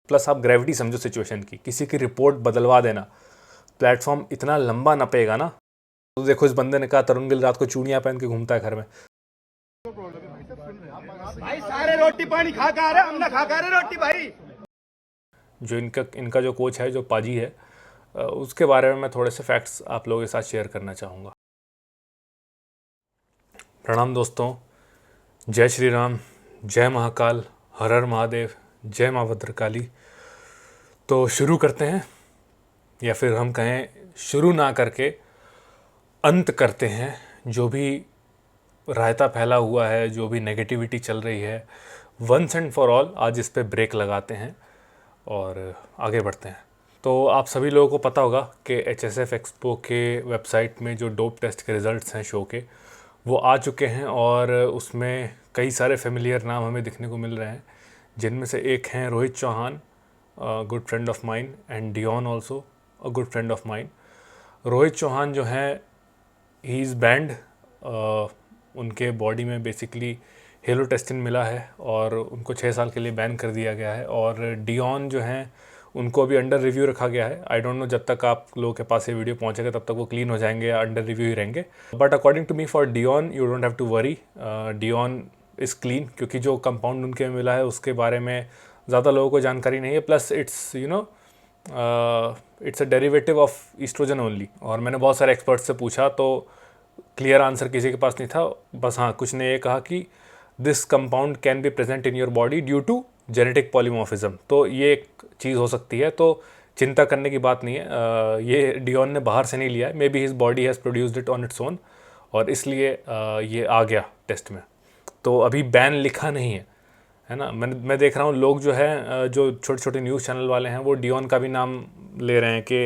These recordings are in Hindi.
प्लस आप ग्रेविटी समझो सिचुएशन की, किसी की रिपोर्ट बदलवा देना, प्लेटफॉर्म इतना लंबा नपेगा ना। तो देखो इस बंदे ने कहा तरुण गिल रात को चूड़ियां पहन के घूमता है घर में। भाई सारे रोटी पानी खा खा रहे, हम ना खा खा रहे रोटी भाई। जो इनका जो कोच है, जो पाजी है, उसके बारे में मैं थोड़े से फैक्ट्स आप लोगों के साथ शेयर करना चाहूँगा। प्रणाम दोस्तों, जय श्री राम, जय महाकाल, हर हर महादेव, जय माँ भद्रकाली। तो शुरू करते हैं, या फिर हम कहें शुरू ना करके अंत करते हैं। जो भी रायता फैला हुआ है, जो भी नेगेटिविटी चल रही है, वंस एंड फॉर ऑल आज इस पे ब्रेक लगाते हैं और आगे बढ़ते हैं। तो आप सभी लोगों को पता होगा कि HSF एक्सपो के वेबसाइट में जो डोप टेस्ट के रिज़ल्ट्स हैं शो के, वो आ चुके हैं और उसमें कई सारे फेमिलियर नाम हमें दिखने को मिल रहे हैं, जिनमें से एक हैं Rohit Chauhan, good friend of mine, and Dion also a good friend of mine. Rohit Chauhan जो हैं, ही इज़ बैंड, उनके बॉडी में बेसिकली हेलोटेस्टिन मिला है और उनको 6 साल के लिए बैन कर दिया गया है। और डियोन जो हैं, उनको अभी अंडर रिव्यू रखा गया है। आई डोंट नो जब तक आप लोगों के पास ये वीडियो पहुंचेगा तब तक वो क्लीन हो जाएंगे या अंडर रिव्यू ही रहेंगे। But according to me for Dion you don't have to worry, Dion is clean, क्योंकि जो कंपाउंड उनके मिला है उसके बारे में ज़्यादा लोगों को जानकारी नहीं है। Plus it's it's a derivative of oestrogen only. और मैंने बहुत सारे एक्सपर्ट्स से पूछा तो क्लियर आंसर किसी के पास नहीं था। बस हाँ, कुछ ने ये कहा कि this compound can be present in your body due to genetic polymorphism. तो ये एक चीज़ हो सकती है, तो चिंता करने की बात नहीं है। ये डियोन ने बाहर से नहीं लिया है, may be his body has produced it on its own, और इसलिए ये आ गया टेस्ट में। तो अभी बैन लिखा नहीं है ना। मैं देख रहा हूँ लोग जो है, जो छोटे छोटे न्यूज़ चैनल वाले हैं, वो डियोन का भी नाम ले रहे हैं कि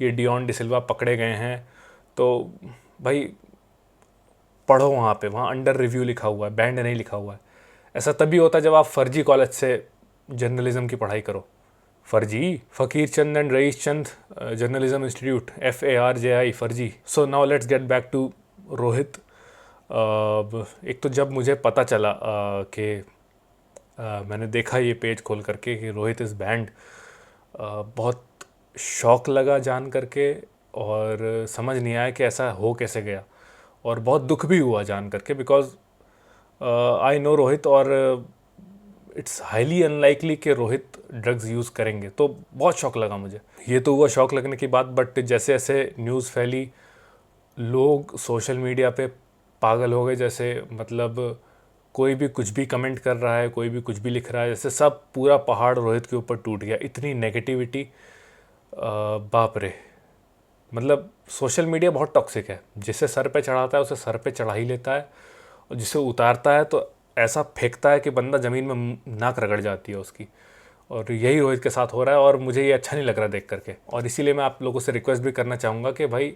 ये डियोन डिसिल्वा पकड़े गए हैं। तो भाई पढ़ो, वहाँ अंडर रिव्यू लिखा हुआ है, बैंड नहीं लिखा हुआ है। ऐसा तभी होता है जब आप फर्जी कॉलेज से जर्नलिज्म की पढ़ाई करो। फर्जी, Faqir Chand and Rais Chand journalism institute, FARJI, फर्जी। So now let's get back to Rohit. एक तो जब मुझे पता चला कि मैंने देखा ये पेज खोल करके कि रोहित इज़ बैंड, बहुत शौक लगा जान करके, और समझ नहीं आया कि ऐसा हो कैसे गया, और बहुत दुख भी हुआ जान करके, बिकॉज आई नो रोहित, और इट्स हाईली अनलाइकली कि रोहित ड्रग्स यूज़ करेंगे। तो बहुत शौक लगा मुझे। ये तो हुआ शौक लगने की बात, बट जैसे जैसे न्यूज़ फैली, लोग सोशल मीडिया पे पागल हो गए। जैसे मतलब कोई भी कुछ भी कमेंट कर रहा है, कोई भी कुछ भी लिख रहा है, जैसे सब पूरा पहाड़ रोहित के ऊपर टूट गया। इतनी नेगेटिविटी, बाप रे। मतलब सोशल मीडिया बहुत टॉक्सिक है, जिसे सर पे चढ़ाता है उसे सर पे चढ़ा ही लेता है, और जिसे उतारता है तो ऐसा फेंकता है कि बंदा ज़मीन में नाक रगड़ जाती है उसकी। और यही रोहित के साथ हो रहा है, और मुझे ये अच्छा नहीं लग रहा देख करके। और इसीलिए मैं आप लोगों से रिक्वेस्ट भी करना चाहूँगा कि भाई,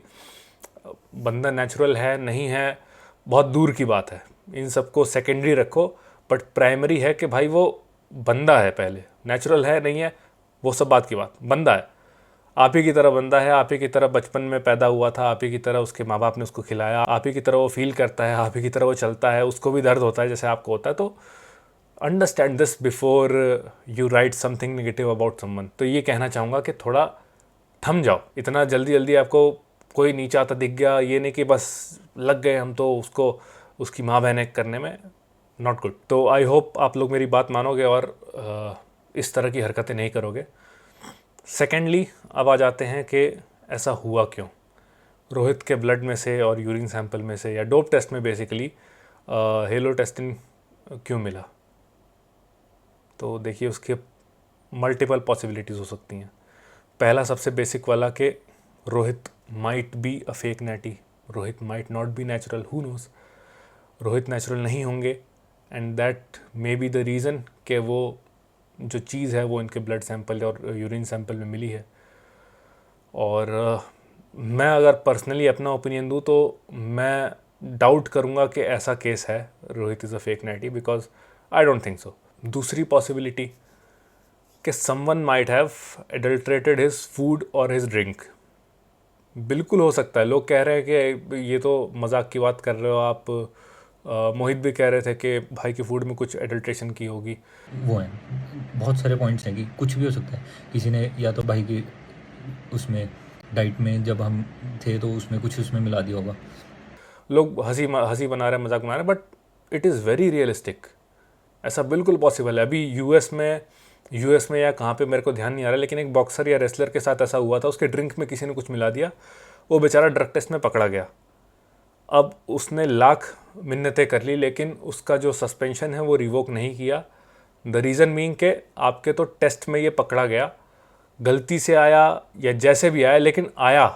बंदा नेचुरल है नहीं है बहुत दूर की बात है, इन सबको सेकेंडरी रखो। बट प्राइमरी है कि भाई वो बंदा है पहले, नेचुरल है नहीं है वो सब बात की बात, बंदा है, आप ही की तरह बंदा है, आप ही की तरह बचपन में पैदा हुआ था, आप ही की तरह उसके माँ बाप ने उसको खिलाया, आप ही की तरह वो फील करता है, आप ही की तरह वो चलता है, उसको भी दर्द होता है जैसे आपको होता है। तो understand this before you right something negative about someone. तो ये कहना चाहूँगा कि थोड़ा थम जाओ। इतना जल्दी जल्दी आपको कोई नीचा आता दिख गया, ये नहीं कि बस लग गए हम तो उसको उसकी माँ बहनें करने में, नॉट गुड। तो आई होप आप लोग मेरी बात मानोगे और इस तरह की हरकतें नहीं करोगे। सेकेंडली, अब आ जाते हैं कि ऐसा हुआ क्यों। रोहित के ब्लड में से और यूरिन सैंपल में से या डोप टेस्ट में बेसिकली हेलोटेस्टिन क्यों मिला। तो देखिए, उसके मल्टीपल पॉसिबिलिटीज़ हो सकती हैं। पहला सबसे बेसिक वाला कि Rohit might be a fake natty, Rohit might not be natural, who knows. Rohit natural नहीं होंगे, and that may be the reason कि वो जो चीज़ है वो इनके ब्लड सैंपल और यूरिन सैंपल में मिली है। और मैं अगर पर्सनली अपना ओपिनियन दूँ तो मैं डाउट करूँगा कि ऐसा केस है, Rohit is a fake natty, because I don't think so. दूसरी पॉसिबिलिटी कि someone might have adulterated his food और हिज ड्रिंक। बिल्कुल हो सकता है। लोग कह रहे हैं कि ये तो मजाक की बात कर रहे हो आप, मोहित भी कह रहे थे कि भाई की फूड में कुछ एडल्ट्रेशन की होगी। वो हैं बहुत सारे पॉइंट्स हैं कि कुछ भी हो सकता है। किसी ने या तो भाई की उसमें डाइट में जब हम थे तो उसमें कुछ उसमें मिला दिया होगा। लोग हंसी बना रहे हैं, मजाक बना रहे हैं, but it is very realistic. ऐसा बिल्कुल पॉसिबल है। अभी यूएस में या कहाँ पे मेरे को ध्यान नहीं आ रहा, लेकिन एक बॉक्सर या रेसलर के साथ ऐसा हुआ था। उसके ड्रिंक में किसी ने कुछ मिला दिया, वो बेचारा ड्रग टेस्ट में पकड़ा गया। अब उसने लाख मिन्नतें कर ली, लेकिन उसका जो सस्पेंशन है वो रिवोक नहीं किया। द रीज़न बीइंग के आपके तो टेस्ट में ये पकड़ा गया, गलती से आया या जैसे भी आया, लेकिन आया,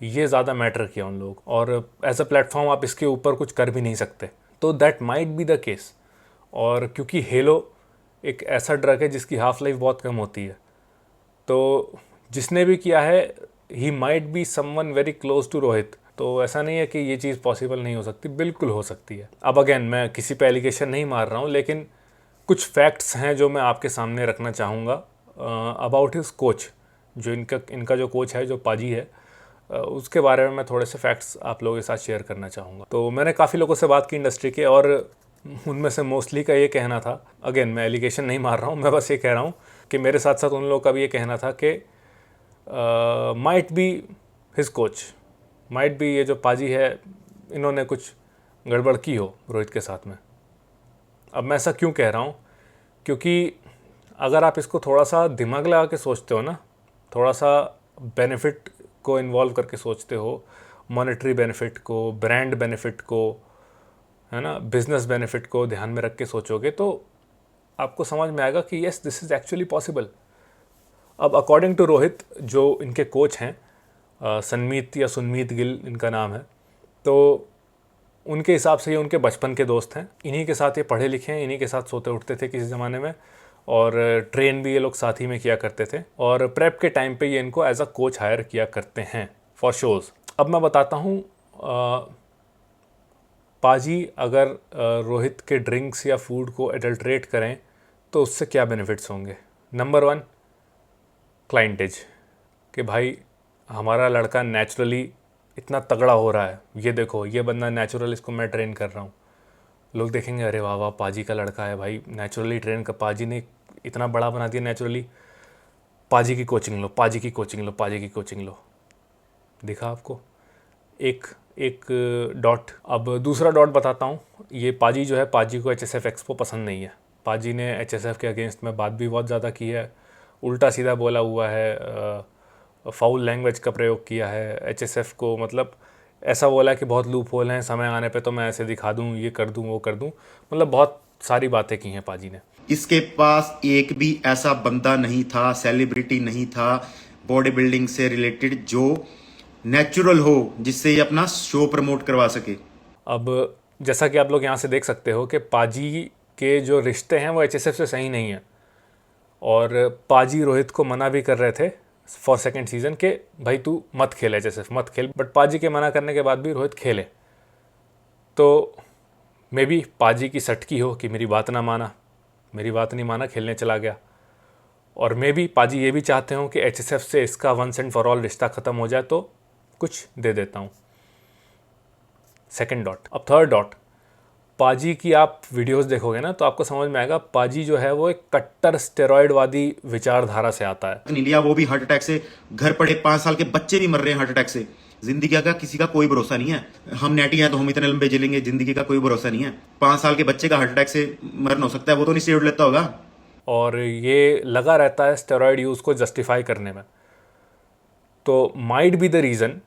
ये ज़्यादा मैटर किया उन लोग। और एज अ प्लेटफॉर्म आप इसके ऊपर कुछ कर भी नहीं सकते। तो that might be the case. और क्योंकि हेलो एक ऐसा ड्रग है जिसकी हाफ लाइफ बहुत कम होती है, तो जिसने भी किया है he might be someone very close to Rohit. तो ऐसा नहीं है कि ये चीज़ पॉसिबल नहीं हो सकती, बिल्कुल हो सकती है। अब अगेन मैं किसी पे एलिगेशन नहीं मार रहा हूँ, लेकिन कुछ फैक्ट्स हैं जो मैं आपके सामने रखना चाहूँगा अबाउट हिज कोच। जो इनका जो कोच है, जो पाजी है, उसके बारे में मैं थोड़े से फैक्ट्स आप लोगों के साथ शेयर करना चाहूँगा। तो मैंने काफ़ी लोगों से बात की इंडस्ट्री के, और उनमें से मोस्टली का ये कहना था, अगेन मैं एलिगेशन नहीं मार रहा हूँ, मैं बस ये कह रहा हूँ कि मेरे साथ साथ उन लोगों का भी ये कहना था कि might be his coach, might be ये जो पाजी है, इन्होंने कुछ गड़बड़ की हो रोहित के साथ में। अब मैं ऐसा क्यों कह रहा हूँ, क्योंकि अगर आप इसको थोड़ा सा दिमाग लगा के सोचते हो ना, थोड़ा सा बेनिफिट को इन्वॉल्व करके सोचते हो, मॉनेटरी बेनिफिट को, ब्रांड बेनिफिट को, है ना, बिजनेस बेनिफिट को ध्यान में रख के सोचोगे, तो आपको समझ में आएगा कि yes this is actually possible. अब अकॉर्डिंग टू रोहित, जो इनके कोच हैं, सनमीत या सुनमीत गिल इनका नाम है, तो उनके हिसाब से ये उनके बचपन के दोस्त हैं। इन्हीं के साथ ये पढ़े लिखे हैं, इन्हीं के साथ सोते उठते थे किसी ज़माने में, और ट्रेन भी ये लोग साथ ही में किया करते थे। और प्रेप के टाइम पे ये इनको एज अ कोच हायर किया करते हैं फॉर शोज़। अब मैं बताता हूँ पाजी अगर रोहित के ड्रिंक्स या फूड को एडल्ट्रेट करें तो उससे क्या बेनिफिट्स होंगे। नंबर 1, क्लाइंटेज, कि भाई हमारा लड़का नेचुरली इतना तगड़ा हो रहा है, ये देखो ये बंदा नेचुरल, इसको मैं ट्रेन कर रहा हूँ। लोग देखेंगे अरे वाह वाह पाजी का लड़का है भाई, नेचुरली ट्रेन कर, पाजी ने इतना बड़ा बना दिया नेचुरली, पाजी की कोचिंग लो, पाजी की कोचिंग लो, पाजी की कोचिंग लो। दिखा आपको एक डॉट। अब दूसरा डॉट बताता हूँ। ये पाजी जो है, पाजी को HSF एक्सपो पसंद नहीं है। पाजी ने HSF के अगेंस्ट में बात भी बहुत ज़्यादा की है, उल्टा सीधा बोला हुआ है, फाउल लैंग्वेज का प्रयोग किया है HSF को, मतलब ऐसा बोला कि बहुत लूप होल हैं, समय आने पे तो मैं ऐसे दिखा दूँ, ये कर दूँ, वो कर दूँ, मतलब बहुत सारी बातें की हैं पाजी ने। इसके पास एक भी ऐसा बंदा नहीं था, सेलिब्रिटी नहीं था बॉडी बिल्डिंग से रिलेटेड जो नेचुरल हो, जिससे ये अपना शो प्रमोट करवा सके। अब जैसा कि आप लोग यहाँ से देख सकते हो कि पाजी के जो रिश्ते हैं वो HSF से सही नहीं है, और पाजी रोहित को मना भी कर रहे थे फॉर सेकेंड सीजन के भाई तू मत खेल, HSF मत खेल, बट पाजी के मना करने के बाद भी रोहित खेले। तो मे बी पाजी की सटकी हो कि मेरी बात ना माना, मेरी बात नहीं माना, खेलने चला गया। और मे बी पाजी ये भी चाहते हो कि HSF से इसका वंस एंड फॉर ऑल रिश्ता ख़त्म हो जाए, तो कुछ दे देता हूँ। Second dot. अब थर्ड डॉट, पाजी की आप वीडियोस देखोगे ना तो आपको समझ में आएगा पाजी जो है वो एक कट्टर स्टेरॉयडवादी विचारधारा से आता है। इंडिया वो भी हार्ट अटैक से, घर पड़े 5 साल के बच्चे भी मर रहे हैं हार्ट अटैक से। जिंदगी का किसी का कोई भरोसा नहीं है। हम नेटी हैं तो हम इतने लंबे जिलेंगे, जिंदगी का कोई भरोसा नहीं है। 5 साल के बच्चे का हार्ट अटैक से मरना हो सकता है, वो तो नहीं स्टेरॉइड लेता होगा। और ये लगा रहता है स्टेरॉयड यूज़ को जस्टिफाई करने में। तो माइट बी द रीज़न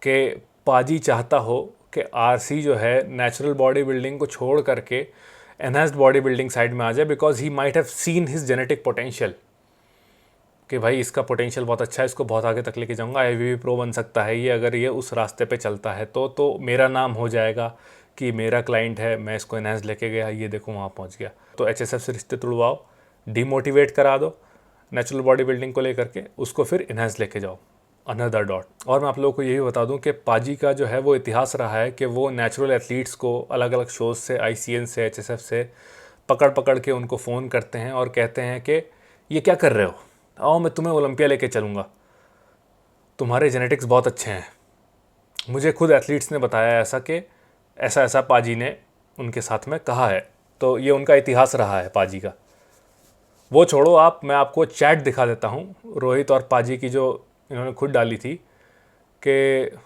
कि पाजी चाहता हो कि आरसी जो है नेचुरल बॉडी बिल्डिंग को छोड़ करके एनहांस्ड बॉडी बिल्डिंग साइड में आ जाए, because he might have seen his genetic potential, कि भाई इसका पोटेंशियल बहुत अच्छा है, इसको बहुत आगे तक लेके जाऊंगा, IFBB प्रो बन सकता है ये, अगर ये उस रास्ते पे चलता है तो मेरा नाम हो जाएगा कि मेरा क्लाइंट है, मैं इसको एनहांस लेके गया, ये देखो वहाँ पहुँच गया। तो HSF से रिश्ते तुड़वाओ, डिमोटिवेट करा दो नेचुरल बॉडी बिल्डिंग को लेकर के, उसको फिर एनहांस लेके जाओ। Another dot. और मैं आप लोगों को यही बता दूं कि पाजी का जो है वो इतिहास रहा है कि वो नेचुरल एथलीट्स को अलग अलग शोज़ से, ICN से, HSF से पकड़ पकड़ के उनको फ़ोन करते हैं और कहते हैं कि ये क्या कर रहे हो, आओ मैं तुम्हें ओलंपिया लेके चलूँगा, तुम्हारे जेनेटिक्स बहुत अच्छे हैं। मुझे खुद एथलीट्स ने बताया ऐसा कि ऐसा ऐसा पाजी ने उनके साथ में कहा है। तो ये उनका इतिहास रहा है पाजी का। वो छोड़ो आप, मैं आपको चैट दिखा देता हूँ रोहित और पाजी की, जो इन्होंने खुद डाली थी कि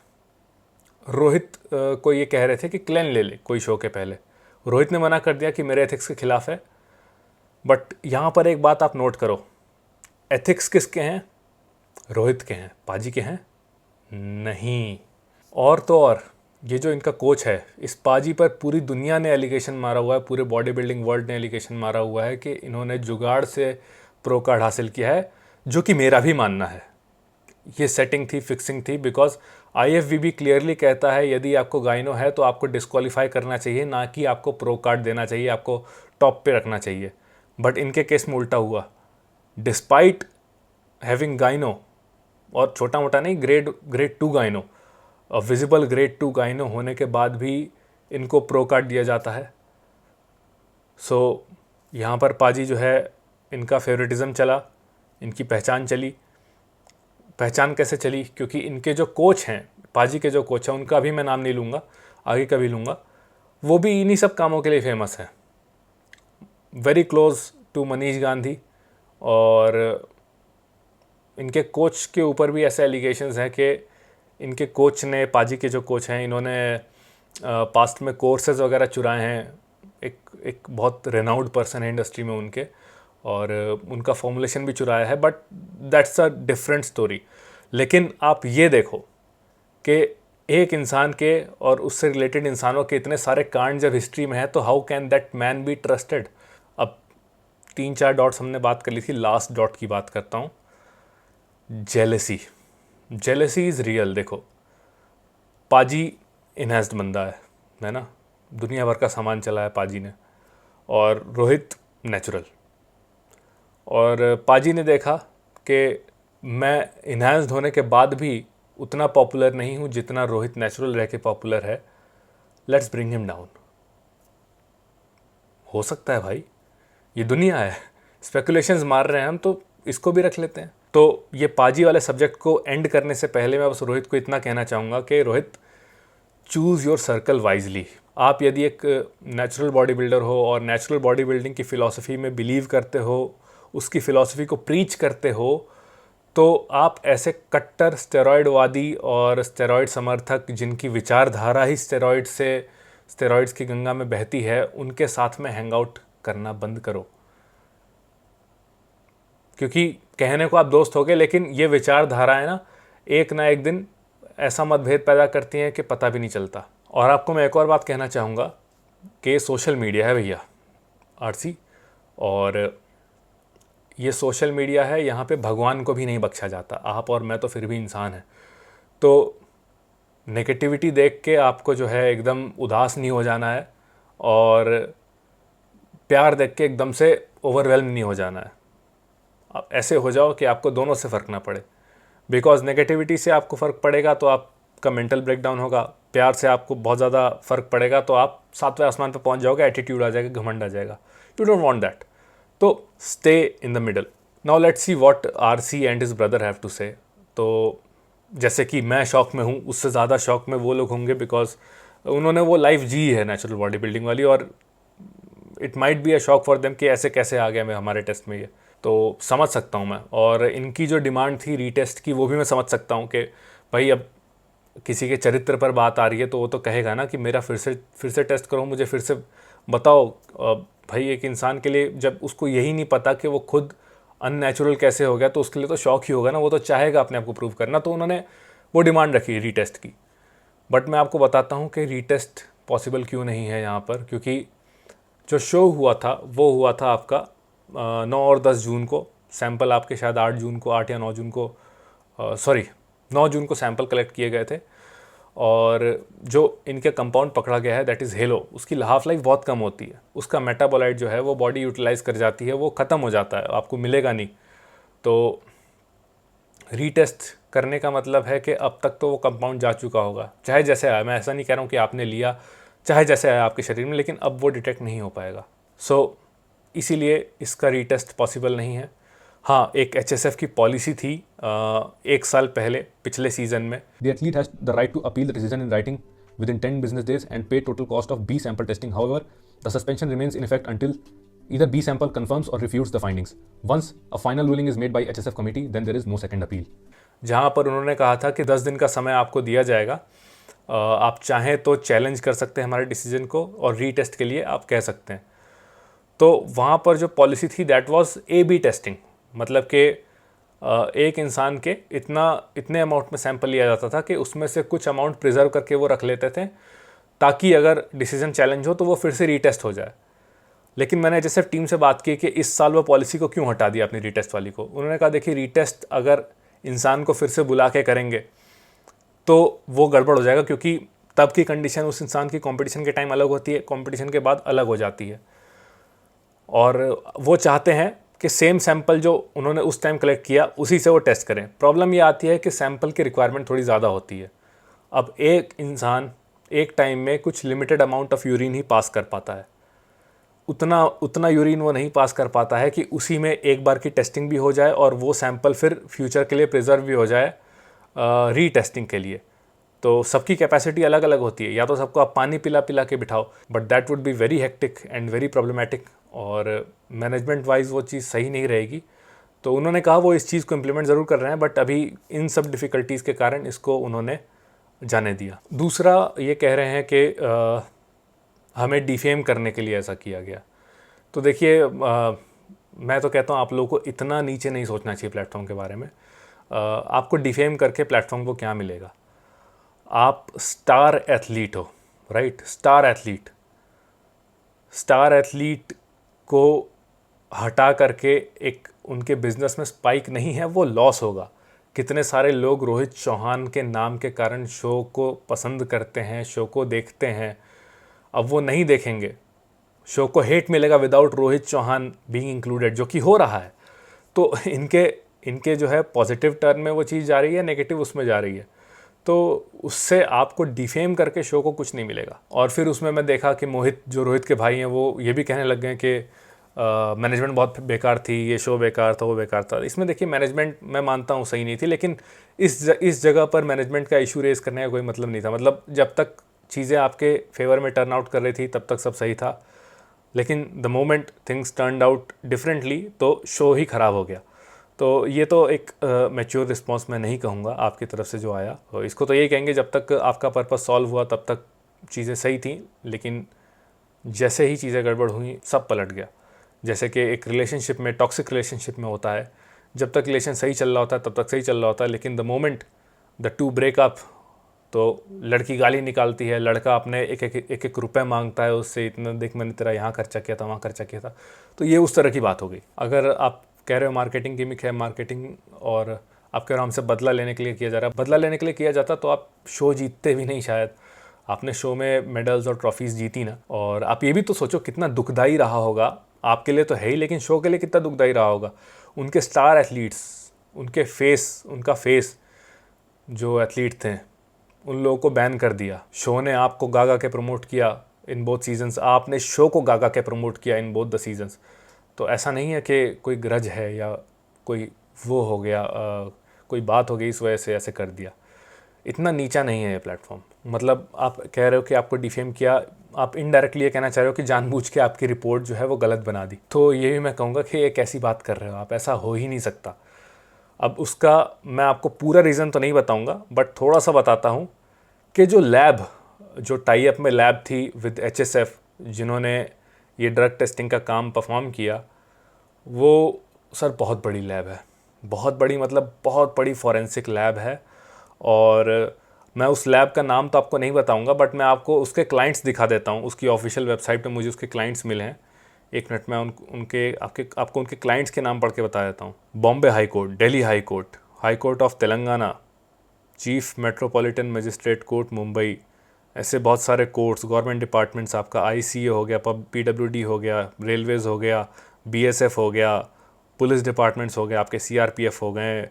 रोहित को ये कह रहे थे कि क्लेन ले ले कोई शो के पहले। रोहित ने मना कर दिया कि मेरे एथिक्स के खिलाफ है। बट यहाँ पर एक बात आप नोट करो, एथिक्स किसके हैं? रोहित के हैं। पाजी के हैं? नहीं। और तो और ये जो इनका कोच है, इस पाजी पर पूरी दुनिया ने एलिगेशन मारा हुआ है, पूरे बॉडी बिल्डिंग वर्ल्ड ने एलिगेशन मारा हुआ है कि इन्होंने जुगाड़ से प्रो कार्ड हासिल किया है, जो कि मेरा भी मानना है। ये सेटिंग थी, फिक्सिंग थी, बिकॉज IFBB क्लियरली कहता है यदि आपको गाइनो है तो आपको डिस्क्वालीफाई करना चाहिए, ना कि आपको प्रो कार्ड देना चाहिए, आपको टॉप पे रखना चाहिए। बट इनके केस में उल्टा हुआ। डिस्पाइट हैविंग गाइनो, और छोटा मोटा नहीं, grade 2 gyno, visible grade 2 gyno होने के बाद भी इनको प्रो कार्ड दिया जाता है। सो यहाँ पर पाजी जो है, इनका फेवरेटिज़म चला, इनकी पहचान चली। पहचान कैसे चली? क्योंकि इनके जो कोच हैं, पाजी के जो कोच हैं, उनका भी मैं नाम नहीं लूँगा, आगे कभी लूँगा, वो भी इन्हीं सब कामों के लिए फेमस हैं। Very close to Manish Gandhi. और इनके कोच के ऊपर भी ऐसे एलिगेशंस हैं कि इनके कोच ने, पाजी के जो कोच हैं, इन्होंने पास्ट में कोर्सेज वगैरह चुराए हैं। एक बहुत रेनाउड पर्सन है इंडस्ट्री में उनके, और उनका फॉर्मुलेशन भी चुराया है। But that's a different story. लेकिन आप ये देखो कि एक इंसान के और उससे रिलेटेड इंसानों के इतने सारे कांड जब हिस्ट्री में है, तो how can that man be trusted? अब 3-4 डॉट्स हमने बात कर ली थी, लास्ट डॉट की बात करता हूँ। Jealousy is real. देखो, पाजी इनहेस्ड बंदा है ना, दुनिया भर का सामान चला है पाजी ने, और रोहित नेचुरल। और पाजी ने देखा कि मैं इनहेंस्ड होने के बाद भी उतना पॉपुलर नहीं हूँ जितना रोहित नेचुरल रह के पॉपुलर है, लेट्स ब्रिंग हिम डाउन। हो सकता है भाई, ये दुनिया है, स्पेकुलेशंस मार रहे हैं हम, तो इसको भी रख लेते हैं। तो ये पाजी वाले सब्जेक्ट को एंड करने से पहले मैं बस रोहित को इतना कहना चाहूँगा कि Rohit, choose your circle wisely. आप यदि एक नेचुरल बॉडी बिल्डर हो और नेचुरल बॉडी बिल्डिंग की फ़िलॉसफी में बिलीव करते हो, उसकी फ़िलॉसफी को प्रीच करते हो, तो आप ऐसे कट्टर स्टेरॉयडवादी और स्टेरॉयड समर्थक जिनकी विचारधारा ही स्टेरॉयड्स की गंगा में बहती है, उनके साथ में हैंग आउट करना बंद करो। क्योंकि कहने को आप दोस्त हो गए, लेकिन ये विचारधाराएं ना एक दिन ऐसा मतभेद पैदा करती हैं कि पता भी नहीं चलता। और आपको मैं एक और बात कहना चाहूँगा कि सोशल मीडिया है भैया, आरसी, और ये सोशल मीडिया है, यहाँ पे भगवान को भी नहीं बख्शा जाता। आप और मैं तो फिर भी इंसान हैं। तो नेगेटिविटी देख के आपको जो है एकदम उदास नहीं हो जाना है, और प्यार देख के एकदम से ओवरवेल्म नहीं हो जाना है। आप ऐसे हो जाओ कि आपको दोनों से फ़र्क ना पड़े। बिकॉज नेगेटिविटी से आपको फ़र्क पड़ेगा तो आपका मेंटल ब्रेकडाउन होगा, प्यार से आपको बहुत ज़्यादा फ़र्क पड़ेगा तो आप 7वें आसमान पर पहुंच जाओगे, एटीट्यूड आ जाएगा, घमंड आ जाएगा। You don't want that. तो stay in the middle. Now let's see what RC and his brother have to say. तो जैसे कि मैं शौक में हूँ, उससे ज़्यादा शौक में वो लोग होंगे, बिकॉज उन्होंने वो लाइफ जी है नेचुरल बॉडी बिल्डिंग वाली, और it might be a shock for them कि ऐसे कैसे आ गया मैं हमारे टेस्ट में। ये तो समझ सकता हूँ मैं। और इनकी जो डिमांड थी रीटेस्ट की, वो भी मैं समझ सकता हूँ कि भाई अब किसी के चरित्र पर बात आ रही है तो वो तो कहेगा ना कि मेरा फिर से टेस्ट करो, मुझे फिर से बताओ। भाई एक इंसान के लिए जब उसको यही नहीं पता कि वो खुद अननेचुरल कैसे हो गया, तो उसके लिए तो शौक ही होगा ना, वो तो चाहेगा अपने आप को प्रूव करना। तो उन्होंने वो डिमांड रखी रीटेस्ट की। बट मैं आपको बताता हूँ कि रीटेस्ट पॉसिबल क्यों नहीं है यहाँ पर, क्योंकि जो शो हुआ था वो हुआ था आपका 9 और 10 जून को। सैंपल आपके शायद 8 जून को, 8 या 9 जून को, 9 जून को सैंपल कलेक्ट किए गए थे। और जो इनके कंपाउंड पकड़ा गया है दैट इज़ हेलो, उसकी हाफ लाइफ बहुत कम होती है। उसका मेटाबोलाइट जो है वो बॉडी यूटिलाइज कर जाती है, वो ख़त्म हो जाता है, आपको मिलेगा नहीं। तो रीटेस्ट करने का मतलब है कि अब तक तो वो कंपाउंड जा चुका होगा, चाहे जैसे आया। मैं ऐसा नहीं कह रहा हूँ कि आपने लिया चाहे जैसे आया आपके शरीर में, लेकिन अब वो डिटेक्ट नहीं हो पाएगा। सो इसीलिए इसका रीटेस्ट पॉसिबल नहीं है। हाँ, एक HSF की पॉलिसी थी 1 साल पहले, पिछले सीज़न में, The athlete has the right to appeal the decision in writing within 10 business days and pay total cost of B sample testing. However, the suspension remains in effect until either B sample confirms or refutes the findings. Once a final ruling is made by HSF committee, then there is no second appeal. जहाँ पर उन्होंने कहा था कि 10 दिन का समय आपको दिया जाएगा, आप चाहें तो चैलेंज कर सकते हैं हमारे डिसीजन को और रीटेस्ट के लिए आप कह सकते हैं। तो वहाँ पर जो पॉलिसी थी दैट वाज A/B टेस्टिंग, मतलब कि एक इंसान के इतने अमाउंट में सैंपल लिया जाता था कि उसमें से कुछ अमाउंट प्रिजर्व करके वो रख लेते थे ताकि अगर डिसीजन चैलेंज हो तो वो फिर से रीटेस्ट हो जाए। लेकिन मैंने जैसे टीम से बात की कि इस साल वो पॉलिसी को क्यों हटा दिया अपनी रीटेस्ट वाली को। उन्होंने कहा देखिए रीटेस्ट अगर इंसान को फिर से बुला के करेंगे तो वो गड़बड़ हो जाएगा, क्योंकि तब की कंडीशन उस इंसान की कंपटीशन के टाइम अलग होती है, कंपटीशन के बाद अलग हो जाती है। और वो चाहते हैं कि सेम सैंपल जो उन्होंने उस टाइम कलेक्ट किया उसी से वो टेस्ट करें। प्रॉब्लम ये आती है कि सैंपल की रिक्वायरमेंट थोड़ी ज़्यादा होती है। अब एक इंसान एक टाइम में कुछ लिमिटेड अमाउंट ऑफ यूरिन ही पास कर पाता है, उतना यूरिन वो नहीं पास कर पाता है कि उसी में एक बार की टेस्टिंग भी हो जाए और वो सैंपल फिर फ्यूचर के लिए प्रिजर्व भी हो जाए रीटेस्टिंग के लिए। तो सबकी कैपेसिटी अलग अलग होती है, या तो सबको आप पानी पिला पिला के बिठाओ, but that would be very hectic and very problematic और मैनेजमेंट वाइज वो चीज़ सही नहीं रहेगी। तो उन्होंने कहा वो इस चीज़ को इम्प्लीमेंट ज़रूर कर रहे हैं, बट अभी इन सब डिफ़िकल्टीज़ के कारण इसको उन्होंने जाने दिया। दूसरा ये कह रहे हैं कि हमें डिफेम करने के लिए ऐसा किया गया। तो देखिए मैं तो कहता हूँ आप लोगों को इतना नीचे नहीं सोचना चाहिए प्लेटफॉर्म के बारे में। आपको डिफेम करके प्लेटफॉर्म को क्या मिलेगा? आप स्टार एथलीट हो, राइट? स्टार एथलीट को हटा करके एक उनके बिजनेस में स्पाइक नहीं है, वो लॉस होगा। कितने सारे लोग रोहित चौहान के नाम के कारण शो को पसंद करते हैं, शो को देखते हैं, अब वो नहीं देखेंगे, शो को हेट मिलेगा without Rohit Chauhan being included, जो कि हो रहा है। तो इनके जो है पॉजिटिव टर्न में वो चीज़ जा रही है, नेगेटिव उसमें जा रही है। तो उससे आपको डिफेम करके शो को कुछ नहीं मिलेगा। और फिर उसमें मैं देखा कि मोहित, जो रोहित के भाई हैं, वो ये भी कहने लग गए कि मैनेजमेंट बहुत बेकार थी, ये शो बेकार था, वो बेकार था। इसमें देखिए मैनेजमेंट मैं मानता हूँ सही नहीं थी, लेकिन इस जगह पर मैनेजमेंट का इशू रेज़ करने का कोई मतलब नहीं था। मतलब जब तक चीज़ें आपके फेवर में टर्न आउट कर रही थी तब तक सब सही था, लेकिन the moment things turned out differently तो शो ही ख़राब हो गया। तो ये तो एक मैच्योर रिस्पॉन्स मैं नहीं कहूँगा आपकी तरफ से जो आया। तो इसको तो यही कहेंगे जब तक आपका पर्पस सॉल्व हुआ तब तक चीज़ें सही थी, लेकिन जैसे ही चीज़ें गड़बड़ हुई सब पलट गया। जैसे कि एक रिलेशनशिप में, टॉक्सिक रिलेशनशिप में होता है, जब तक रिलेशन सही चल रहा होता है तब तक सही चल रहा होता है, लेकिन the moment the two breakup, तो लड़की गाली निकालती है, लड़का अपने एक रुपए मांगता है उससे, इतना देख मैंने तेरा यहाँ खर्चा किया था, वहाँ खर्चा किया था। तो ये उस तरह की बात हो गई। अगर आप कह रहे हो मार्केटिंग गिमिक है, मार्केटिंग, और आप कह रहे हो हमसे बदला लेने के लिए किया जा रहा है, बदला लेने के लिए किया जाता तो आप शो जीतते भी नहीं शायद। आपने शो में मेडल्स और ट्रॉफीज़ जीती ना। और आप ये भी तो सोचो कितना दुखदाई रहा होगा, आपके लिए तो है ही, लेकिन शो के लिए कितना दुखदाई रहा होगा। उनके स्टार एथलीट्स, उनका फेस जो एथलीट थे, उन लोगों को बैन कर दिया। शो ने आपको गागा के प्रमोट किया इन बोथ सीजन्स, आपने शो को गागा के प्रमोट किया इन बोथ द सीजन्स। तो ऐसा नहीं है कि कोई ग्रज है या कोई वो हो गया, कोई बात हो गई इस वजह से ऐसे कर दिया। इतना नीचा नहीं है ये प्लेटफॉर्म। मतलब आप कह रहे हो कि आपको डिफेम किया, आप इनडायरेक्टली ये कहना चाह रहे हो कि जानबूझ के आपकी रिपोर्ट जो है वो गलत बना दी। तो ये भी मैं कहूँगा कि एक ऐसी बात कर रहे हो आप, ऐसा हो ही नहीं सकता। अब उसका मैं आपको पूरा रीज़न तो नहीं बताऊँगा, बट थोड़ा सा बताता हूँ कि जो टाई अप में लैब थी विद HSF, जिन्होंने ये ड्रग टेस्टिंग का काम परफॉर्म किया, वो सर बहुत बड़ी लैब है, बहुत बड़ी, मतलब बहुत बड़ी फॉरेंसिक लैब है। और मैं उस लैब का नाम तो आपको नहीं बताऊंगा, बट मैं आपको उसके क्लाइंट्स दिखा देता हूँ। उसकी ऑफिशियल वेबसाइट पे मुझे उसके क्लाइंट्स मिले हैं। एक मिनट में आपको उनके क्लाइंट्स के नाम पढ़ के बता देता हूँ। Bombay high court, Delhi high court, high court of Telangana, chief metropolitan magistrate court Mumbai, ऐसे बहुत सारे कोर्ट्स, गवर्नमेंट डिपार्टमेंट्स, आपका ICA हो गया, PWD हो गया, रेलवेज़ हो गया, BSF हो गया, पुलिस डिपार्टमेंट्स हो गए, आपके CRPF हो गए,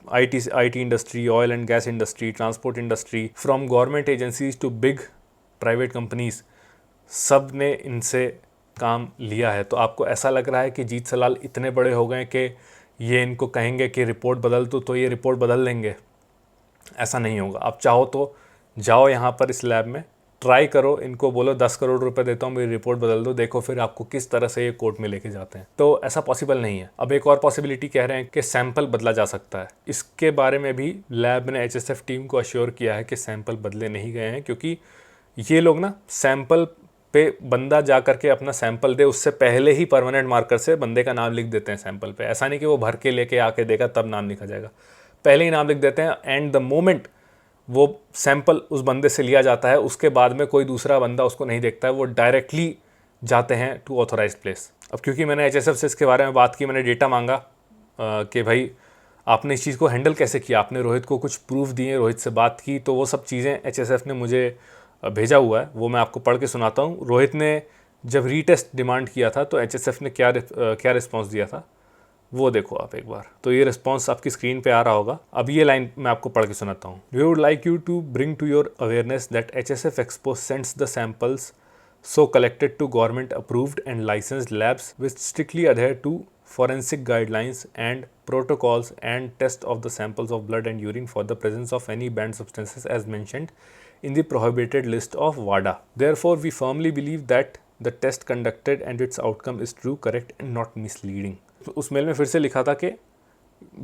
IT industry, oil and gas industry, transport industry, from government agencies to big private companies, सब ने इनसे काम लिया है। तो आपको ऐसा लग रहा है कि जीत सलाल इतने बड़े हो गए कि ये इनको कहेंगे कि रिपोर्ट बदल दो तो ये रिपोर्ट बदल देंगे? ऐसा नहीं होगा। आप चाहो तो जाओ यहाँ पर इस लैब में, ट्राई करो, इनको बोलो 10 करोड़ रुपए देता हूँ, मेरी रिपोर्ट बदल दो, देखो फिर आपको किस तरह से ये कोर्ट में लेके जाते हैं। तो ऐसा पॉसिबल नहीं है। अब एक और पॉसिबिलिटी कह रहे हैं कि सैंपल बदला जा सकता है। इसके बारे में भी लैब ने HSF टीम को अश्योर किया है कि सैंपल बदले नहीं गए हैं, क्योंकि ये लोग ना सैंपल पे बंदा जा करके अपना सैंपल दे उससे पहले ही परमानेंट मार्कर से बंदे का नाम लिख देते हैं सैंपल पे। ऐसा नहीं कि वो भर के लेके आके देगा तब नाम लिखा जाएगा, पहले ही नाम लिख देते हैं। एंड द मोमेंट वो सैंपल उस बंदे से लिया जाता है, उसके बाद में कोई दूसरा बंदा उसको नहीं देखता है, वो डायरेक्टली जाते हैं टू ऑथोराइज प्लेस। अब क्योंकि मैंने HSF से इसके बारे में बात की, मैंने डेटा मांगा कि भाई आपने इस चीज़ को हैंडल कैसे किया, आपने रोहित को कुछ प्रूफ दिए, रोहित से बात की, तो वो सब चीज़ें HSF ने मुझे भेजा हुआ है, वो मैं आपको पढ़ के सुनाता हूँ। रोहित ने जब रीटेस्ट डिमांड किया था तो HSF ने क्या रिस्पॉन्स दिया था वो देखो आप एक बार। तो ये रिस्पॉन्स आपकी स्क्रीन पे आ रहा होगा। अब ये लाइन मैं आपको पढ़ के सुनाता हूँ। We would like you to bring to your awareness that HSF Expo sends the samples so collected to government approved and licensed labs which strictly adhere to forensic guidelines and protocols and test of the samples of blood and urine for the presence of any banned substances as mentioned in the prohibited list of WADA. Therefore, we firmly believe that the test conducted and its outcome is true, correct and not misleading. उस मेल में फिर से लिखा था कि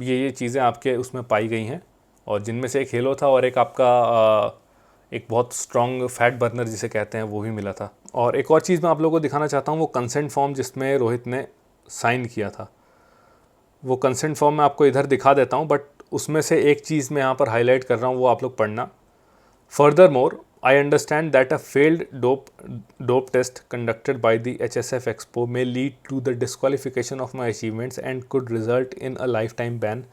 ये चीज़ें आपके उसमें पाई गई हैं, और जिनमें से एक हेलो था और एक आपका एक बहुत स्ट्रॉन्ग फैट बर्नर जिसे कहते हैं वो भी मिला था। और एक और चीज़ मैं आप लोगों को दिखाना चाहता हूँ, वो कंसेंट फॉर्म जिसमें रोहित ने साइन किया था। वो कंसेंट फॉर्म मैं आपको इधर दिखा देता हूँ, बट उसमें से एक चीज़ मैं यहाँ पर हाईलाइट कर रहा हूँ, वो आप लोग पढ़ना। Furthermore, I understand that a failed dope test conducted by the HSF Expo may lead to the disqualification of my achievements and could result in a lifetime ban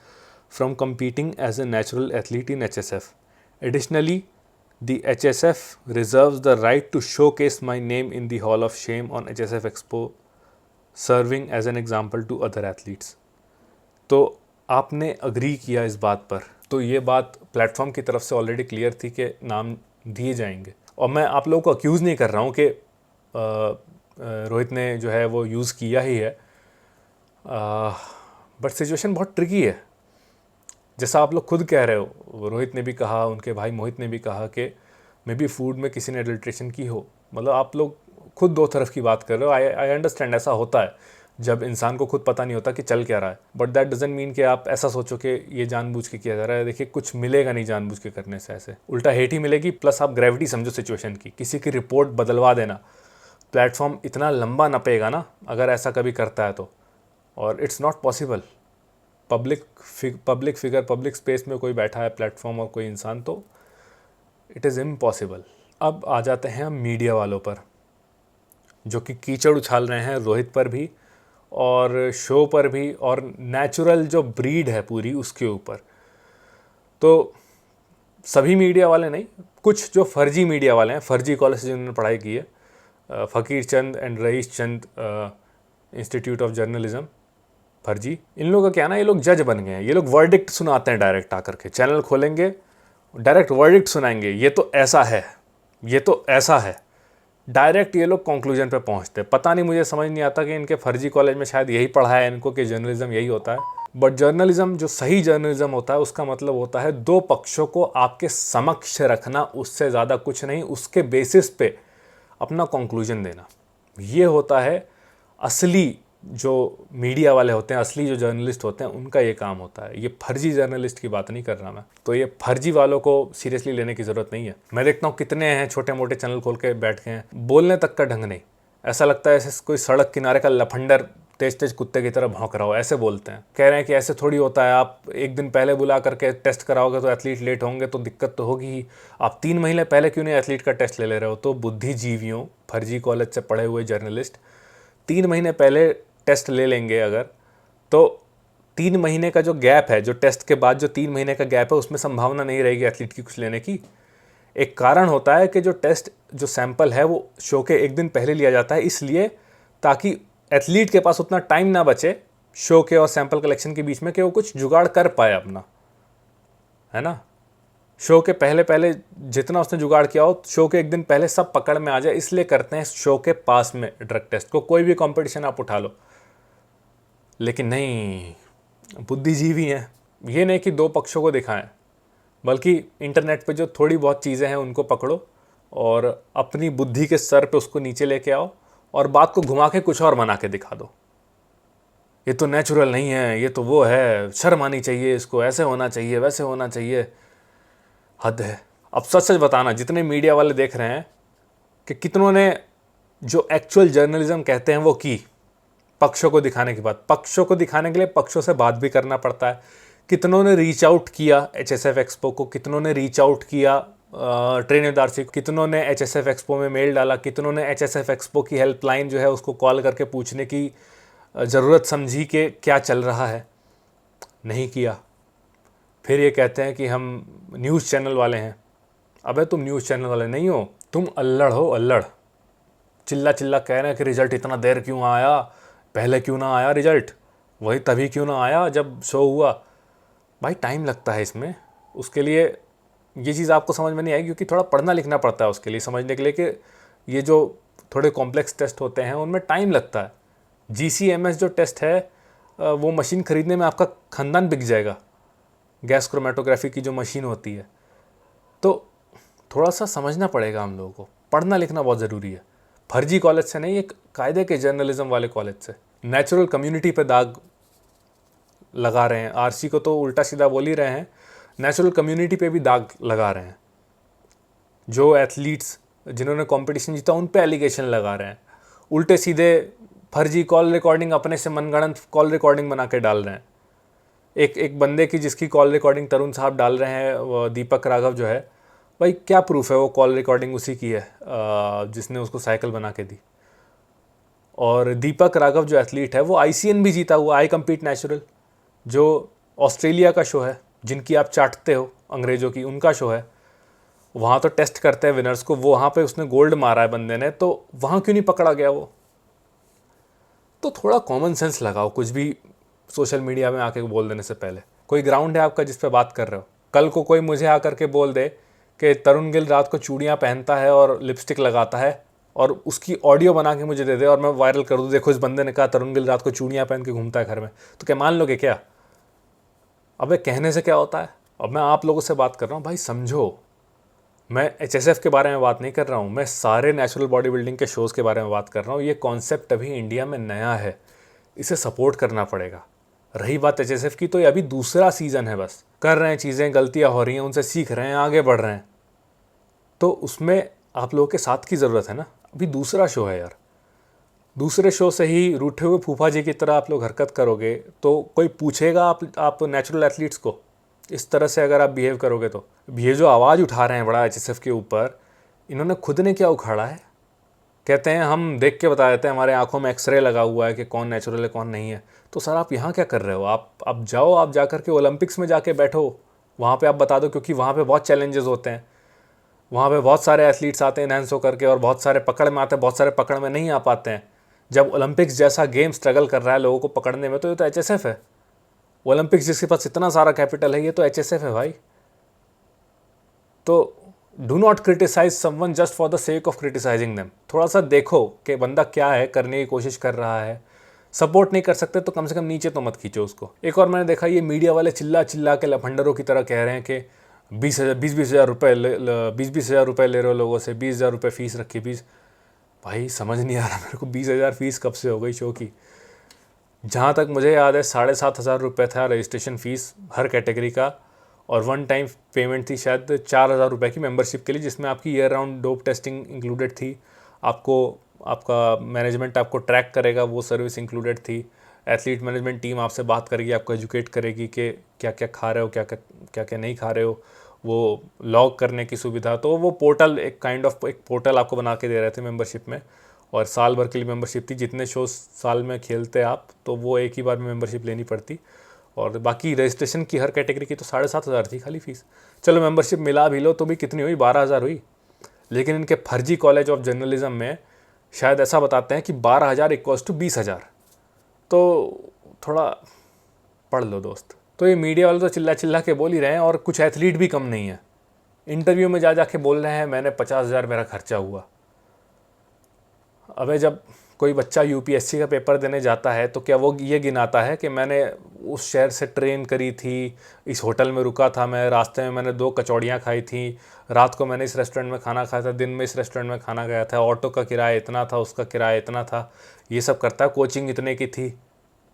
from competing as a natural athlete in HSF. Additionally, the HSF reserves the right to showcase my name in the Hall of Shame on HSF Expo, serving as an example to other athletes. तो आपने अग्री किया इस बात पर, तो ये बात प्लेटफॉर्म की तरफ से ऑलरेडी क्लियर थी कि नाम दिए जाएंगे। और मैं आप लोगों को अक्यूज़ नहीं कर रहा हूँ कि रोहित ने जो है वो यूज़ किया ही है, बट सिचुएशन बहुत ट्रिकी है। जैसा आप लोग खुद कह रहे हो, रोहित ने भी कहा, उनके भाई मोहित ने भी कहा कि मे बी फूड में किसी ने एडल्ट्रेशन की हो। मतलब आप लोग खुद दो तरफ की बात कर रहे हो। आई अंडरस्टैंड, ऐसा होता है जब इंसान को खुद पता नहीं होता कि चल क्या रहा है, बट दैट डजंट मीन कि आप ऐसा सोचो कि ये जानबूझ के किया जा रहा है। देखिए, कुछ मिलेगा नहीं जानबूझ के करने से, ऐसे उल्टा हेट ही मिलेगी। प्लस आप ग्रेविटी समझो सिचुएशन की, किसी की रिपोर्ट बदलवा देना, प्लेटफॉर्म इतना लंबा नपेगा ना अगर ऐसा कभी करता है तो, और it's not possible. Public figure, public space में कोई बैठा है प्लेटफॉर्म और कोई इंसान, तो इट इज़ इम्पॉसिबल। अब आ जाते हैं हम मीडिया वालों पर, जो कि कीचड़ उछाल रहे हैं रोहित पर भी और शो पर भी, और नेचुरल जो ब्रीड है पूरी उसके ऊपर। तो सभी मीडिया वाले नहीं, कुछ जो फर्जी मीडिया वाले हैं, फर्जी कॉलेज से जिन्होंने पढ़ाई की है, Faqir Chand and Rais Chand institute of journalism, फर्जी। इन लोगों का क्या ना, ये लोग जज बन गए हैं। ये लोग वर्डिक्ट सुनाते हैं, डायरेक्ट आकर के चैनल खोलेंगे, डायरेक्ट वर्डिक्ट सुनाएंगे, ये तो ऐसा है, ये तो ऐसा है। डायरेक्ट ये लोग कंक्लूजन पे पहुंचते हैं। पता नहीं, मुझे समझ नहीं आता कि इनके फर्जी कॉलेज में शायद यही पढ़ाया है इनको कि जर्नलिज्म यही होता है। बट जर्नलिज्म, जो सही जर्नलिज्म होता है, उसका मतलब होता है दो पक्षों को आपके समक्ष रखना, उससे ज़्यादा कुछ नहीं, उसके बेसिस पे अपना कंक्लूजन देना। ये होता है असली जो मीडिया वाले होते हैं, असली जो जर्नलिस्ट होते हैं, उनका ये काम होता है। ये फर्जी जर्नलिस्ट की बात नहीं कर रहा मैं। तो ये फर्जी वालों को सीरियसली लेने की ज़रूरत नहीं है। मैं देखता हूँ कितने हैं छोटे मोटे चैनल खोल के बैठ के हैं, बोलने तक का ढंग नहीं। ऐसा लगता है ऐसे कोई सड़क किनारे का लफंडर तेज तेज कुत्ते की तरह भौंक रहा हो, ऐसे बोलते हैं। कह रहे हैं कि ऐसे थोड़ी होता है, आप एक दिन पहले बुला करके टेस्ट कराओगे तो एथलीट लेट होंगे तो दिक्कत तो होगी ही। आप 3 महीने पहले क्यों नहीं एथलीट का टेस्ट ले रहे हो? तो बुद्धिजीवियों, फर्जी कॉलेज से पढ़े हुए जर्नलिस्ट 3 महीने पहले टेस्ट ले लेंगे अगर, तो 3 महीने का जो गैप है, जो टेस्ट के बाद जो 3 महीने का गैप है, उसमें संभावना नहीं रहेगी एथलीट की कुछ लेने की। एक कारण होता है कि जो टेस्ट, जो सैंपल है वो शो के एक दिन पहले लिया जाता है, इसलिए ताकि एथलीट के पास उतना टाइम ना बचे शो के और सैंपल कलेक्शन के बीच में कि वो कुछ जुगाड़ कर पाए अपना, है ना। शो के पहले जितना उसने जुगाड़ किया हो, शो के एक दिन पहले सब पकड़ में आ जाए, इसलिए करते हैं शो के पास में ड्रग टेस्ट को। कोई भी कंपटीशन आप उठा लो, लेकिन नहीं, बुद्धिजीवी हैं। ये नहीं कि दो पक्षों को दिखाएं, बल्कि इंटरनेट पे जो थोड़ी बहुत चीज़ें हैं उनको पकड़ो और अपनी बुद्धि के स्तर पे उसको नीचे लेके आओ और बात को घुमा के कुछ और बना के दिखा दो। ये तो नेचुरल नहीं है, ये तो वो है, शर्म आनी चाहिए इसको, ऐसे होना चाहिए, वैसे होना चाहिए। हद है। अब सच सच बताना, जितने मीडिया वाले देख रहे हैं कि कितनों ने जो एक्चुअल जर्नलिज्म कहते हैं वो की, पक्षों को दिखाने के बाद। पक्षों को दिखाने के लिए पक्षों से बात भी करना पड़ता है। कितनों ने रीच आउट किया HSF एक्सपो को, कितनों ने रीच आउट किया ट्रेनेदारसी को, कितनों ने HSF एक्सपो में मेल डाला, कितनों ने HSF एक्सपो की हेल्पलाइन जो है उसको कॉल करके पूछने की ज़रूरत समझी कि क्या चल रहा है। नहीं किया। फिर ये कहते हैं कि हम न्यूज़ चैनल वाले हैं। अबे तुम न्यूज़ चैनल वाले नहीं हो, तुम अल्लड़ हो, अल्लड़। चिल्ला चिल्ला कह रहे हैं कि रिज़ल्ट इतना देर क्यों आया, पहले क्यों ना आया रिज़ल्ट, वही तभी क्यों ना आया जब शो हुआ। भाई टाइम लगता है इसमें। उसके लिए ये चीज़ आपको समझ में नहीं आएगी क्योंकि थोड़ा पढ़ना लिखना पड़ता है उसके लिए, समझने के लिए कि ये जो थोड़े कॉम्प्लेक्स टेस्ट होते हैं उनमें टाइम लगता है। GCMS जो टेस्ट है वो मशीन ख़रीदने में आपका ख़ानदान बिक जाएगा, गैस क्रोमेटोग्राफी की जो मशीन होती है। तो थोड़ा सा समझना पड़ेगा हम लोगों को, पढ़ना लिखना बहुत ज़रूरी है। फर्जी कॉलेज से नहीं, एक कायदे के जर्नलिज्म वाले कॉलेज से। नेचुरल कम्युनिटी पे दाग लगा रहे हैं। RC को तो उल्टा सीधा बोल ही रहे हैं, नेचुरल कम्युनिटी पे भी दाग लगा रहे हैं। जो एथलीट्स जिन्होंने कंपटीशन जीता उन पे एलिगेशन लगा रहे हैं। उल्टे सीधे फर्जी कॉल रिकॉर्डिंग, अपने से मनगढ़ंत कॉल रिकॉर्डिंग बना के डाल रहे हैं। एक बंदे की जिसकी कॉल रिकॉर्डिंग तरुण साहब डाल रहे हैं, वो दीपक राघव जो है, भाई क्या प्रूफ है वो कॉल रिकॉर्डिंग उसी की है जिसने उसको साइकिल बना के दी। और दीपक राघव जो एथलीट है वो ICN भी जीता हुआ, आई कम्पीट नेचुरल, जो ऑस्ट्रेलिया का शो है, जिनकी आप चाटते हो अंग्रेज़ों की, उनका शो है। वहाँ तो टेस्ट करते हैं विनर्स को, वो वहाँ पे उसने गोल्ड मारा है बंदे ने, तो वहाँ क्यों नहीं पकड़ा गया वो। तो थोड़ा कॉमन सेंस लगाओ कुछ भी सोशल मीडिया में आके बोल देने से पहले। कोई ग्राउंड है आपका जिस पे बात कर रहे हो। कल को कोई मुझे आकर के बोल दे कि तरुण गिल रात को चूड़ियाँ पहनता है और लिपस्टिक लगाता है, और उसकी ऑडियो बना के मुझे दे दे और मैं वायरल कर दूँ, देखो इस बंदे ने कहा तरुण गिल रात को चूड़ियाँ पहन के घूमता है घर में, तो क्या मान लोगे क्या? अबे कहने से क्या होता है। अब मैं आप लोगों से बात कर रहा हूँ, भाई समझो, मैं HSF के बारे में बात नहीं कर रहा हूँ, मैं सारे नेचुरल बॉडी बिल्डिंग के शोज़ के बारे में बात कर रहा हूँ। ये कॉन्सेप्ट अभी इंडिया में नया है, इसे सपोर्ट करना पड़ेगा। रही बात HSF की, तो ये अभी दूसरा सीज़न है, बस कर रहे हैं चीज़ें, गलतियाँ हो रही हैं, उनसे सीख रहे हैं, आगे बढ़ रहे हैं, तो उसमें आप लोगों के साथ की ज़रूरत है ना। अभी दूसरा शो है यार, दूसरे शो से ही रूठे हुए फूफा जी की तरह आप लोग हरकत करोगे तो कोई पूछेगा आप नेचुरल एथलीट्स को? इस तरह से अगर आप बिहेव करोगे तो। ये जो आवाज़ उठा रहे हैं बड़ा HSF के ऊपर, इन्होंने खुद ने क्या उखाड़ा है? कहते हैं हम देख के बता देते हैं, हमारे आंखों में एक्सरे लगा हुआ है कि कौन नेचुरल है कौन नहीं है। तो सर आप यहाँ क्या कर रहे हो? आप जाओ, आप जा कर के ओलंपिक्स में जाके बैठो, वहाँ पे आप बता दो, क्योंकि वहाँ पे बहुत चैलेंजेस होते हैं। वहाँ पे बहुत सारे एथलीट्स आते हैं एनहेंस होकर के, और बहुत सारे पकड़ में आते हैं, बहुत सारे पकड़ में नहीं आ पाते हैं। जब ओलंपिक्स जैसा गेम स्ट्रगल कर रहा है लोगों को पकड़ने में, तो ये तो HSF है। ओलंपिक्स जिसके पास इतना सारा कैपिटल है, ये तो HSF है भाई। तो do not criticise someone just for the sake of criticising them. थोड़ा सा देखो कि बंदा क्या है, करने की कोशिश कर रहा है। सपोर्ट नहीं कर सकते तो कम से कम नीचे तो मत खींचो उसको। एक और मैंने देखा, ये मीडिया वाले चिल्ला चिल्ला के लफंडरों की तरह कह रहे हैं कि 20,000 रुपये 20,000 रुपये ले रहे हो लोगों से, 20,000 रुपये फ़ीस रखी। भाई समझ नहीं आ रहा मेरे को, 20,000 फ़ीस कब से हो गई शो की? जहाँ तक मुझे याद है 7,500 रुपये था रजिस्ट्रेशन फ़ीस हर कैटेगरी का, और वन टाइम पेमेंट थी शायद 4,000 रुपये की मेंबरशिप के लिए, जिसमें आपकी year round dope testing included थी। आपका मैनेजमेंट आपको ट्रैक करेगा, वो सर्विस इंक्लूडेड थी। एथलीट मैनेजमेंट टीम आपसे बात करेगी, आपको एजुकेट करेगी कि क्या क्या खा रहे हो, क्या क्या नहीं खा रहे हो, वो लॉग करने की सुविधा। तो वो पोर्टल एक पोर्टल आपको बना के दे रहे थे मेंबरशिप में, और साल भर के लिए मेंबरशिप थी। जितने शो साल में खेलते आप, तो वो एक ही बार में मेंबरशिप लेनी पड़ती, और बाकी रजिस्ट्रेशन की हर कैटेगरी की तो 7,500 थी खाली फ़ीस। चलो मेंबरशिप मिला भी लो तो भी कितनी हुई, 12,000 हुई। लेकिन इनके फर्जी कॉलेज ऑफ जर्नलिज्म में शायद ऐसा बताते हैं कि 12,000 = 20,000। तो थोड़ा पढ़ लो दोस्त। तो ये मीडिया वाले तो चिल्ला चिल्ला के बोल ही रहे हैं, और कुछ एथलीट भी कम नहीं है। इंटरव्यू में जा के बोल रहे हैं मैंने 50,000 मेरा खर्चा हुआ। अबे जब कोई बच्चा यूपीएससी का पेपर देने जाता है तो क्या वो ये गिनाता है कि मैंने उस शहर से ट्रेन करी थी, इस होटल में रुका था मैं, रास्ते में मैंने 2 कचौड़ियाँ खाई थी, रात को मैंने इस रेस्टोरेंट में खाना खाया था, दिन में इस रेस्टोरेंट में खाना खाया था, ऑटो का किराया इतना था, उसका किराया इतना था, ये सब करता है, कोचिंग इतने की थी?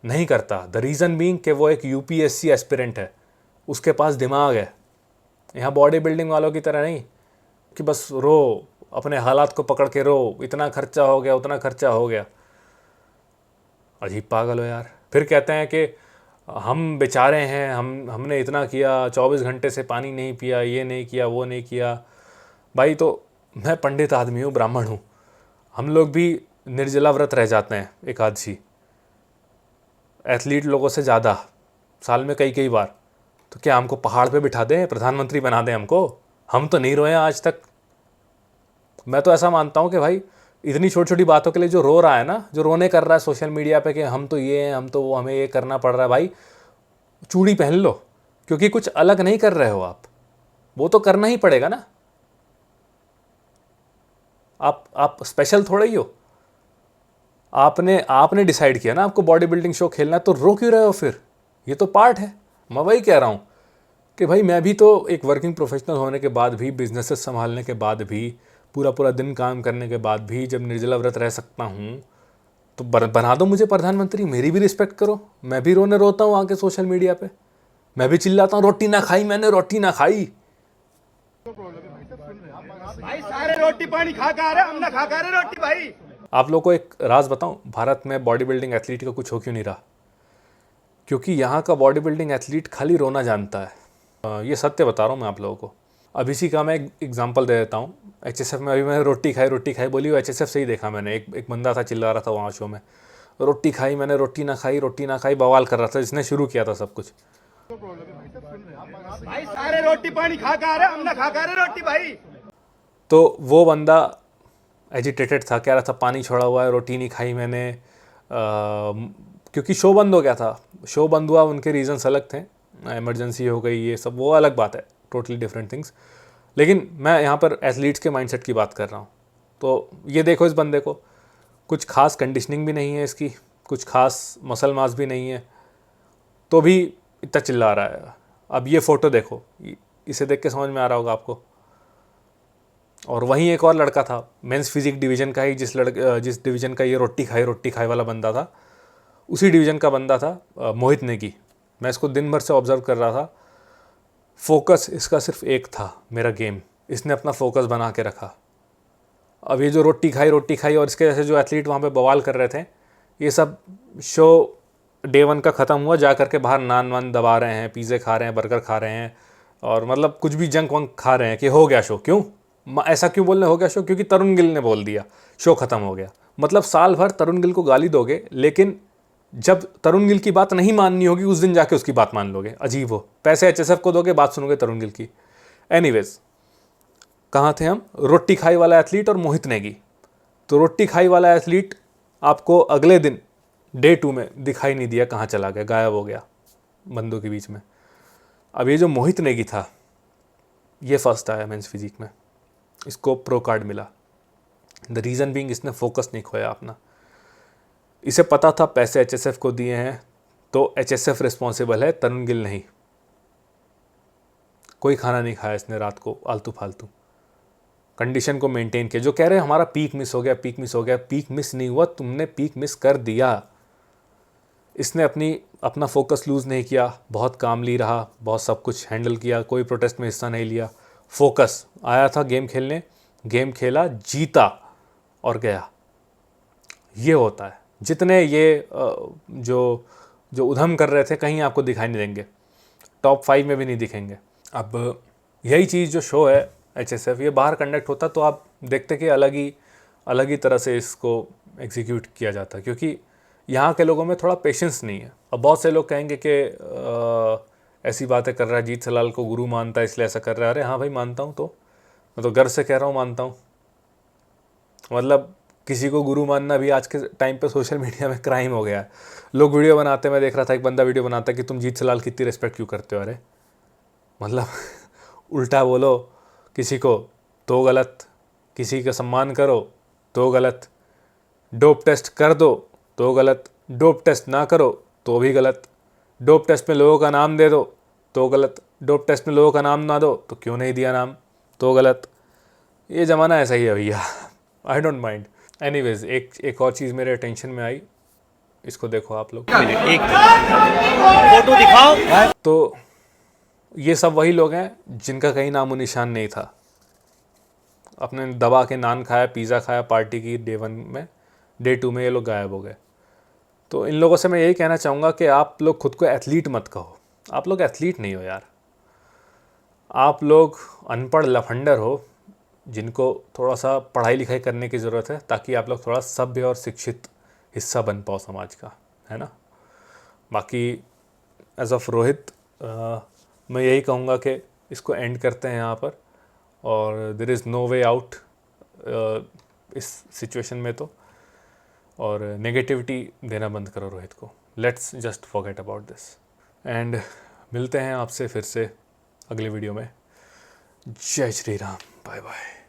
नहीं करता। द रीज़न बीइंग कि वो एक यूपीएससी एस्पिरेंट है, उसके पास दिमाग है। यहाँ बॉडी बिल्डिंग वालों की तरह नहीं कि बस रो, अपने हालात को पकड़ के रो, इतना खर्चा हो गया, उतना खर्चा हो गया। अजीब पागल हो यार। फिर कहते हैं कि हम बेचारे हैं, हमने इतना किया, 24 घंटे से पानी नहीं पिया, ये नहीं किया, वो नहीं किया। भाई तो मैं पंडित आदमी हूँ, ब्राह्मण हूँ, हम लोग भी निर्जला व्रत रह जाते हैं एकादशी, एथलीट लोगों से ज़्यादा, साल में कई कई बार। तो क्या हमको पहाड़ पे बिठा दें, प्रधानमंत्री बना दें हमको? हम तो नहीं रोए आज तक। मैं तो ऐसा मानता हूँ कि भाई इतनी छोटी छोटी बातों के लिए जो रो रहा है ना, जो रोने कर रहा है सोशल मीडिया पे कि हम तो ये हैं, हम तो वो, हमें ये करना पड़ रहा है, भाई चूड़ी पहन लो, क्योंकि कुछ अलग नहीं कर रहे हो आप, वो तो करना ही पड़ेगा ना। आप स्पेशल थोड़ा ही हो। आपने डिसाइड किया ना आपको बॉडी बिल्डिंग शो खेलना है, तो रो क्यों रहे हो फिर? ये तो पार्ट है। मैं वही कह रहा हूँ कि भाई मैं भी तो एक वर्किंग प्रोफेशनल होने के बाद भी, बिजनेसेस संभालने के बाद भी, पूरा पूरा दिन काम करने के बाद भी जब निर्जला व्रत रह सकता हूँ, तो बना दो मुझे प्रधानमंत्री, मेरी भी रिस्पेक्ट करो। मैं भी रोता हूँ आके सोशल मीडिया पे, मैं भी चिल्लाता हूँ रोटी ना खाई मैंने, रोटी ना खाई। भाई सारे रोटी पानी खा के आ रहे, हम ना खा के आ रहे रोटी भाई। आप लोग को एक राज बताऊं, भारत में बॉडी बिल्डिंग एथलीट का कुछ हो क्यों नहीं रहा? क्योंकि यहाँ का बॉडी बिल्डिंग एथलीट खाली रोना जानता है। ये सत्य बता रहा हूँ मैं आप लोगों को। अब इसी का मैं एक एग्जांपल दे देता हूँ। एचएसएफ में अभी मैंने रोटी खाई बोली, वो एचएसएफ से ही देखा मैंने। एक बंदा था, चिल्ला रहा था वहाँ शो में, रोटी खाई मैंने, रोटी ना खाई, बवाल कर रहा था, जिसने शुरू किया था सब कुछ। भाई सारे रोटी पानी खा के आ रहे, हम ना खा के आ रहे रोटी भाई। तो वो बंदा एजिटेटेड था, कह रहा था पानी छोड़ा हुआ है, रोटी नहीं खाई मैंने, क्योंकि शो बंद हो गया था। शो बंद हुआ, उनके रीजंस अलग थे, इमरजेंसी हो गई, ये सब वो अलग बात है, टोटली डिफरेंट थिंग्स। लेकिन मैं यहाँ पर एथलीट्स के माइंडसेट की बात कर रहा हूँ। तो ये देखो, इस बंदे को कुछ खास कंडीशनिंग भी नहीं है इसकी, कुछ खास मसल मास भी नहीं है, तो भी इतना चिल्ला रहा है। अब ये फ़ोटो देखो, इसे देख के समझ में आ रहा होगा आपको। और वहीं एक और लड़का था, मेंस फिजिक डिवीज़न का ही, जिस डिवीज़न का ये रोटी खाई वाला बंदा था, उसी डिवीज़न का बंदा था मोहित नेगी। मैं इसको दिन भर से ऑब्जर्व कर रहा था। फोकस इसका सिर्फ एक था, मेरा गेम। इसने अपना फोकस बना के रखा। अब ये जो रोटी खाई और इसके जैसे जो एथलीट वहाँ पे बवाल कर रहे थे, ये सब शो डे 1 का ख़त्म हुआ, जा कर के बाहर नान वान दबा रहे हैं, पिज़्ज़े खा रहे हैं, बर्गर खा रहे हैं, और मतलब कुछ भी जंक वंक खा रहे हैं कि हो गया शो। क्यों ऐसा क्यों बोलने हो गया शो? क्योंकि तरुण गिल ने बोल दिया शो ख़त्म हो गया। मतलब साल भर तरुण गिल को गाली दोगे, लेकिन जब तरुण गिल की बात नहीं माननी होगी उस दिन जाके उसकी बात मान लोगे। अजीब हो। पैसे एचएसएफ को दोगे, बात सुनोगे तरुण गिल की। एनीवेज, कहाँ थे हम? रोटी खाई वाला एथलीट और मोहित नेगी। तो रोटी खाई वाला एथलीट आपको अगले दिन डे 2 में दिखाई नहीं दिया, कहाँ चला गया, गायब हो गया बंदों के बीच में। अब ये जो मोहित नेगी था, ये फर्स्ट आया मेंस फिजिक में, इसको प्रो कार्ड मिला। द रीज़न बीइंग, इसने फोकस नहीं खोया अपना। इसे पता था पैसे एचएसएफ को दिए हैं तो एचएसएफ रिस्पॉन्सिबल है, तरुण गिल नहीं। कोई खाना नहीं खाया इसने रात को आलतू फालतू, कंडीशन को मेंटेन किया। जो कह रहे हैं हमारा पीक मिस हो गया, पीक मिस नहीं हुआ, तुमने पीक मिस कर दिया। इसने अपना फोकस लूज़ नहीं किया, बहुत कामली रहा, बहुत सब कुछ हैंडल किया, कोई प्रोटेस्ट में हिस्सा नहीं लिया। फोकस, आया था गेम खेलने, गेम खेला, जीता और गया। ये होता है। जितने ये जो उधम कर रहे थे, कहीं आपको दिखाई नहीं देंगे, टॉप 5 में भी नहीं दिखेंगे। अब यही चीज़ जो शो है एचएसएफ, ये बाहर कंडक्ट होता तो आप देखते कि अलग ही तरह से इसको एग्जीक्यूट किया जाता, क्योंकि यहाँ के लोगों में थोड़ा पेशेंस नहीं है। अब बहुत से लोग कहेंगे कि ऐसी बातें कर रहा है, जीत सलाल को गुरु मानता है इसलिए ऐसा कर रहा है। अरे हाँ भाई, मानता हूँ, तो मैं तो गर्व से कह रहा हूँ मानता हूँ। मतलब किसी को गुरु मानना भी आज के टाइम पे सोशल मीडिया में क्राइम हो गया है। लोग वीडियो बनाते, मैं देख रहा था एक बंदा वीडियो बनाता कि तुम जीत सलाल की इतनी रिस्पेक्ट क्यों करते हो। अरे मतलब उल्टा बोलो किसी को तो गलत, किसी का सम्मान करो तो गलत। डोप टेस्ट कर दो तो गलत, डोप टेस्ट ना करो तो भी गलत, डोप टेस्ट में लोगों का नाम दे दो तो गलत, डोप टेस्ट में लोगों का नाम ना दो तो क्यों नहीं दिया नाम तो गलत। ये ज़माना ऐसा ही है भैया, आई डोंट माइंड। एनीवेज, एक और चीज़ मेरे अटेंशन में आई, इसको देखो आप लोग। एक फोटो दिखाओ। तो ये सब वही लोग हैं जिनका कहीं नामो निशान नहीं था। अपने दबा के नान खाया, पिज़्ज़ा खाया पार्टी की डे 1 में, डे 2 में ये लोग गायब हो गए। तो इन लोगों से मैं यही कहना चाहूँगा कि आप लोग खुद को एथलीट मत कहो, आप लोग एथलीट नहीं हो यार। आप लोग अनपढ़ लफंडर हो जिनको थोड़ा सा पढ़ाई लिखाई करने की ज़रूरत है, ताकि आप लोग थोड़ा सभ्य और शिक्षित हिस्सा बन पाओ समाज का, है ना। बाकी एज ऑफ रोहित मैं यही कहूँगा कि इसको एंड करते हैं यहाँ पर, और there is no way out इस सिचुएशन में तो। और नेगेटिविटी देना बंद करो रोहित को, let's just forget about this. And मिलते हैं आपसे फिर से अगले वीडियो में। जय श्री राम, बाय बाय।